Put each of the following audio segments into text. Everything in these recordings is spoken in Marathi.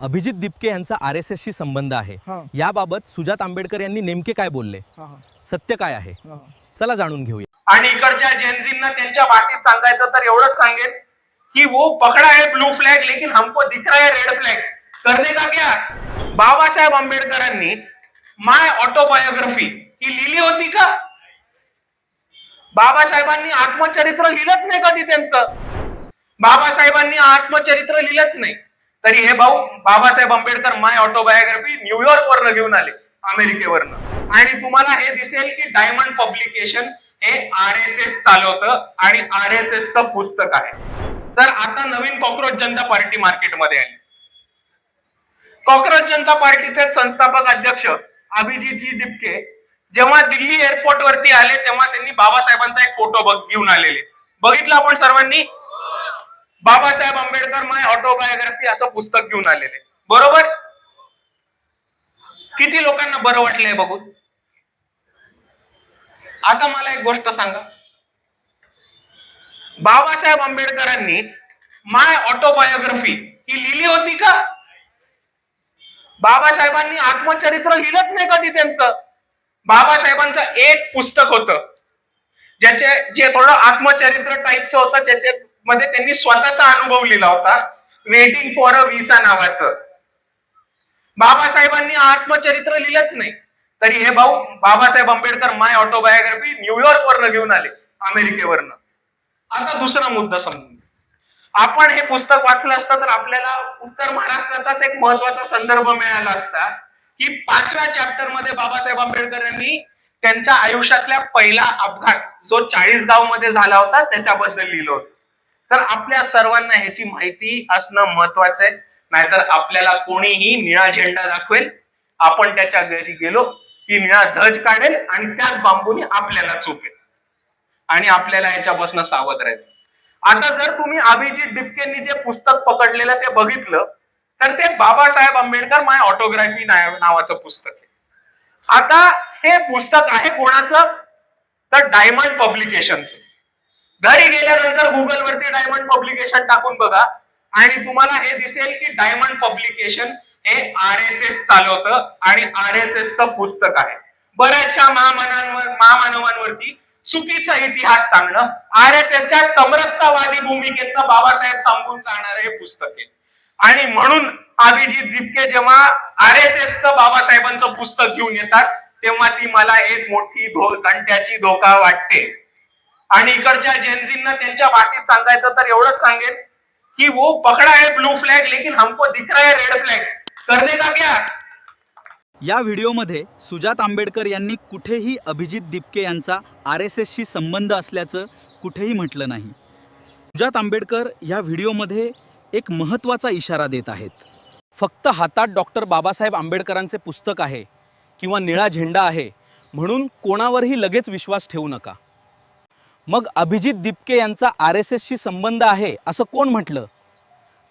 अभिजित दिपके यांचा आरएसएसशी संबंध आहे। याबाबत सुजात आंबेडकर यांनी नेमके काय बोलले, सत्य काय आहे, चला जाणून घेऊया। आणि इकडच्या जेनझींना त्यांच्या भाषेत सांगायचं तर एवढंच सांगेल कि वो पकड़ा है ब्लू फ्लैग लेकिन हमको दिख रहा है रेड फ्लैग, करने का क्या। बाबासाहेब आंबेडकरांनी माय ऑटोबायोग्राफी ही लिहिली होती का? बाबासाहेबांनी आत्मचरित्र लिहिलंच नाही कधी त्यांचं। बाबासाहेबांनी आत्मचरित्र लिहिलंच नाही, तरी हे भाऊ बाबासाहेब आंबेडकर माय ऑटोबायोग्राफी न्यूयॉर्क वरनं घेऊन आले, अमेरिकेवरनं। आणि तुम्हाला हे दिसेल की डायमंड पब्लिकेशन हे आरएसएस चालवतं आणि आरएसएस चं पुस्तक आहे। तर आता नवीन कॉकरोच जनता पार्टी मार्केटमध्ये आली। कॉकरोच जनता पार्टीचे संस्थापक अध्यक्ष अभिजितजी दिपके जेव्हा दिल्ली एअरपोर्ट वरती आले तेव्हा त्यांनी बाबासाहेबांचा एक फोटो घेऊन आलेले, बघितलं आपण सर्वांनी। बाबासाहेब आंबेडकर माय ऑटोबायोग्राफी असं पुस्तक घेऊन आलेले, बरोबर। किती लोकांना बरं वाटलंय बघून। आता मला एक गोष्ट सांगा, बाबासाहेब आंबेडकरांनी माय ऑटोबायोग्राफी ही लिहिली होती का? बाबासाहेबांनी आत्मचरित्र लिहिलंच नाही कधी त्यांचं। बाबासाहेबांचं एक पुस्तक होतं जे थोडं आत्मचरित्र टाईपचं होतं, ज्याच्यामध्ये त्यांनी स्वतःचा अनुभव लिहिला होता, वेटिंग फॉर अ व्हिसा नावाचं। बाबासाहेबांनी आत्मचरित्र लिहिलंच नाही, तरी हे भाऊ बाबासाहेब आंबेडकर माय ऑटोबायोग्राफी न्यूयॉर्क वरनं घेऊन आले, अमेरिकेवरनं। आता दुसरा मुद्दा समजून, आपण हे पुस्तक वाचलं असतं तर आपल्याला उत्तर महाराष्ट्राचाच एक महत्वाचा संदर्भ मिळाला असता की 5व्या चॅप्टर मध्ये बाबासाहेब आंबेडकरांनी त्यांच्या आयुष्यातल्या पहिला अपघात जो 40गाव मध्ये झाला होता त्याच्याबद्दल लिहिलं होतं। तर आपल्या सर्वांना ह्याची माहिती असणं महत्वाचं आहे, नाहीतर आपल्याला कोणीही निळा झेंडा दाखवेल, आपण त्याच्या घरी गेलो की निळा ध्वज काढेल आणि त्याच बांबूने आपल्याला चोपेल, आणि आपल्याला याच्यापासून सावध राहायचं। आता जर तुम्ही अभिजित दिपकेंनी जे पुस्तक पकडलेलं ते बघितलं तर ते बाबासाहेब आंबेडकर माय ऑटोग्राफी नावाचं पुस्तक आहे। आता हे पुस्तक आहे कोणाचं, तर डायमंड पब्लिकेशनचं। घरी गेल्यानंतर गुगल वरती डायमंड पब्लिकेशन टाकून बघा आणि तुम्हाला हे दिसेल की डायमंड पब्लिकेशन हे आरएसएस चालवतं आणि आरएसएस चं पुस्तक आहे। बऱ्याचशा महामानवांवरती चुकीचा इतिहास सांगणं, आरएसएसच्या समरसतावादी भूमिकेतनं बाबासाहेब सांगून जाणारे हे पुस्तक आहे। आणि म्हणून अभिजित दिपके जेव्हा आरएसएसचं बाबासाहेबांचं पुस्तक घेऊन येतात तेव्हा ती मला एक मोठी घंट्याची धोका वाटते। आणि इकडच्या जेनझींना त्यांच्या भाषेत सांगायचं तर एवढंच सांगेल कि वो पकड़ा है ब्लू फ्लैग लेकिन हमको दिख रहा है रेड फ्लैग, करने का क्या। या व्हिडिओमध्ये सुजात आंबेडकर यांनी कुठेही अभिजित दिपके यांचा आरएसएसशी संबंध असल्याचं कुठेही म्हटलं नाही। सुजात आंबेडकर या व्हिडिओमध्ये एक महत्त्वाचा इशारा देत आहेत। फक्त हातात डॉक्टर बाबासाहेब आंबेडकरांचे पुस्तक आहे किंवा निळा झेंडा आहे म्हणून कोणावरही लगेच विश्वास ठेवू नका। मग अभिजित दिपके यांचा आरएसएसशी संबंध आहे असं कोण म्हटलं,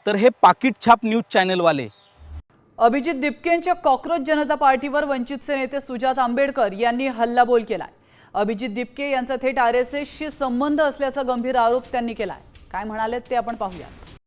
तर हे पाकिट छाप न्यूज चॅनलवाले। अभिजित दिपकेंच्या कॉकरोच जनता पार्टीवर वंचितचे नेते सुजात आंबेडकर यांनी हल्लाबोल केलाय। अभिजित दिपके यांचा थेट आरएसएसशी संबंध असल्याचा गंभीर आरोप त्यांनी केलाय। काय म्हणालेत ते आपण पाहूया।